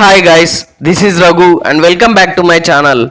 Hi guys, this is Raghu and welcome back to my channel.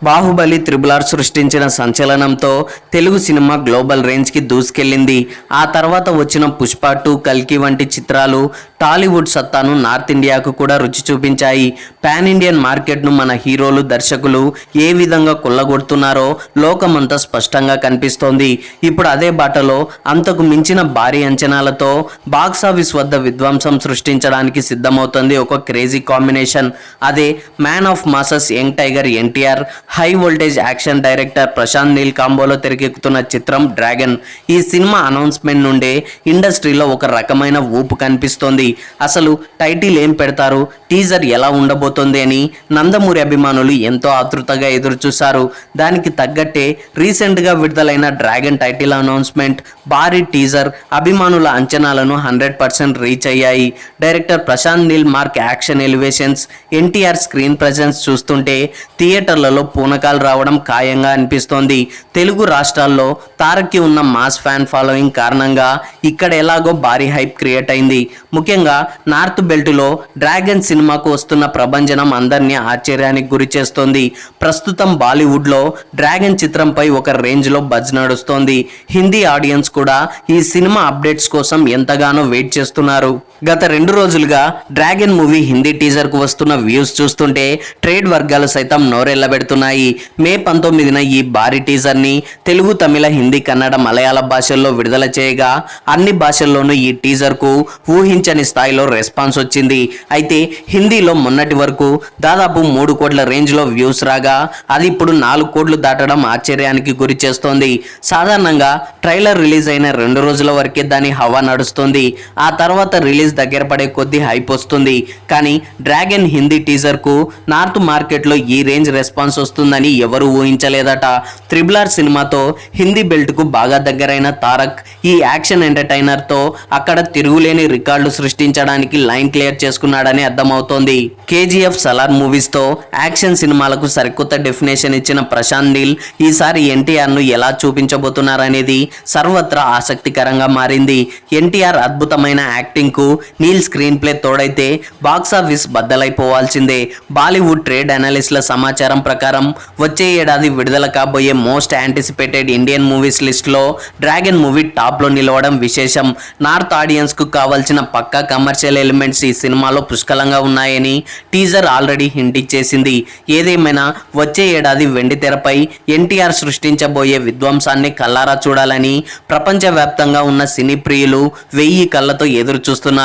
Baahubali triple సృష్టించిన సంచలనంతో Telugu cinema global రేంజ్కి దూసుకెళ్లింది. ఆ తర్వాత వచ్చిన పుష్ప 2, కల్కి వంటి చిత్రాలు టాలీవుడ్ సత్తాను నార్త్ ఇండియాకు కూడా రుచి చూపించాయి. పాన్ ఇండియన్ మార్కెట్ను మన హీరోలు, దర్శకులు ఏ విధంగా కొల్లగొడుతున్నారో లోకమంతా స్పష్టంగా కనిపిస్తోంది. ఇప్పుడు అదే బాటలో అంతకు మించిన భారీ అంచనాలతో బాక్సాఫీస్ వద్ద విధ్వంసం సృష్టించడానికి సిద్ధమవుతుంది ఒక క్రేజీ కాంబినేషన్. అదే man of masses young tiger NTR, high voltage action director Prashanth Neel కాంబోలో తెరకెక్కుతున్న చిత్రం డ్రాగన్. ఈ సినిమా అనౌన్స్మెంట్ నుండే ఇండస్ట్రీలో ఒక రకమైన ఊపు కనిపిస్తోంది. అసలు టైటిల్ ఏం పెడతారు, టీజర్ ఎలా ఉండబోతోంది అని నందమూరి అభిమానులు ఎంతో ఆతృతగా ఎదురుచూశారు. దానికి తగ్గట్టే రీసెంట్గా విడుదలైన డ్రాగన్ టైటిల్ అనౌన్స్మెంట్, భారీ టీజర్ అభిమానుల అంచనాలను 100% రీచ్ అయ్యాయి. Director Prashanth Neel mark action elevations, NTR screen presence చూస్తుంటే థియేటర్లలో పూనకాలు రావడం ఖాయంగా అనిపిస్తోంది. తెలుగు రాష్ట్రాల్లో తారక్కి ఉన్న మాస్ ఫ్యాన్ ఫాలోయింగ్ కారణంగా ఇక్కడ ఎలాగో భారీ హైప్ క్రియేట్ అయింది. ముఖ్యంగా నార్త్ బెల్ట్లో డ్రాగన్ సినిమాకు వస్తున్న ప్రభంజనం అందరినీ ఆశ్చర్యానికి గురి చేస్తోంది. ప్రస్తుతం బాలీవుడ్లో డ్రాగన్ చిత్రంపై ఒక రేంజ్లో బజ్ నడుస్తోంది. హిందీ ఆడియన్స్ కూడా ఈ సినిమా అప్డేట్స్ కోసం ఎంతగానో వెయిట్ చేస్తున్నారు. గత 2 రోజులుగా డ్రాగన్ మూవీ హిందీ టీజర్కు వస్తున్న వ్యూస్ చూస్తుంటే ట్రేడ్ వర్గాలు సైతం నోరెళ్లబెడుతున్నాయి. మే 19న ఈ భారీ టీజర్ని తెలుగు, తమిళ, హిందీ, కన్నడ, మలయాళ భాషల్లో విడుదల చేయగా అన్ని భాషల్లోనూ ఈ టీజర్కు ఊహించని స్థాయిలో రెస్పాన్స్ వచ్చింది. అయితే హిందీలో మొన్నటి వరకు దాదాపు 3 కోట్ల రేంజ్లో వ్యూస్ రాగా అది ఇప్పుడు 4 కోట్లు దాటడం ఆశ్చర్యానికి గురి చేస్తోంది. సాధారణంగా ట్రైలర్ రిలీజ్ అయిన 2 రోజుల వరకే దాని హవా నడుస్తుంది. ఆ తర్వాత రిలీజ్ దగ్గర పడే కొద్ది హైప్ వస్తుంది. కానీ డ్రాగన్ హిందీ టీజర్కు నార్త్ మార్కెట్లో ఈ రేంజ్ రెస్పాన్స్ వస్తుందని ఎవరు ఊహించలేదట. త్రిబుల్ ఆర్ సినిమాతో హిందీ బెల్ట్కు బాగా దగ్గరైన తారక్ ఈ యాక్షన్ ఎంటర్టైనర్తో అక్కడ తిరుగులేని రికార్డులు సృష్టించడానికి లైన్ క్లియర్ చేసుకున్నాడని అర్థమవుతోంది. కేజీఎఫ్, సలార్ మూవీస్తో యాక్షన్ సినిమాలకు సరికొత్త డెఫినేషన్ ఇచ్చిన ప్రశాంత్ నీల్ ఈసారి ఎన్టీఆర్ను ఎలా చూపించబోతున్నారనేది సర్వత్రా ఆసక్తికరంగా మారింది. ఎన్టీఆర్ అద్భుతమైన యాక్టింగ్కు నీల్ స్క్రీన్ ప్లే తోడైతే బాక్సాఫీస్ బద్దలైపోవాల్సిందే. బాలీవుడ్ ట్రేడ్ అనలిస్ట్ల సమాచారం ప్రకారం వచ్చే ఏడాది విడుదల కాబోయే మోస్ట్ యాంటిసిపేటెడ్ ఇండియన్ మూవీస్ లిస్ట్లో డ్రాగన్ మూవీ టాప్లో నిలవడం విశేషం. నార్త్ ఆడియన్స్కు కావాల్సిన పక్కా కమర్షియల్ ఎలిమెంట్స్ ఈ సినిమాలో పుష్కలంగా ఉన్నాయని టీజర్ ఆల్రెడీ హింట్ ఇచ్చేసింది. ఏదేమైనా వచ్చే ఏడాది వెండితెరపై ఎన్టీఆర్ సృష్టించబోయే విధ్వంసాన్ని కల్లారా చూడాలని ప్రపంచవ్యాప్తంగా ఉన్న సినీ ప్రియులు 1000 కళ్ళతో ఎదురు చూస్తున్నారు.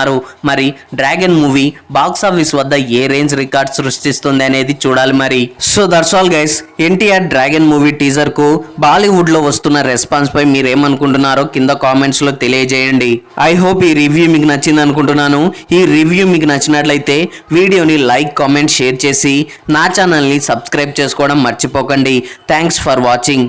మరి డ్రాగన్ మూవీ బాక్సాఫీస్ వద్ద ఏ రేంజ్ రికార్డ్ సృష్టిస్తుంది అనేది చూడాలి మరి. So that's all guys. NTR dragon movie teaser కు బాలీవుడ్ లో వస్తున్న రెస్పాన్స్ పై మీరేమనుకుంటున్నారో కింద కామెంట్స్ లో తెలియజేయండి. ఐ హోప్ ఈ రివ్యూ మీకు నచ్చింది అనుకుంటున్నాను. ఈ రివ్యూ మీకు నచ్చినట్లయితే వీడియోని లైక్, కామెంట్, షేర్ చేసి నా ఛానల్ని సబ్స్క్రైబ్ చేసుకోవడం మర్చిపోకండి. Thanks for watching.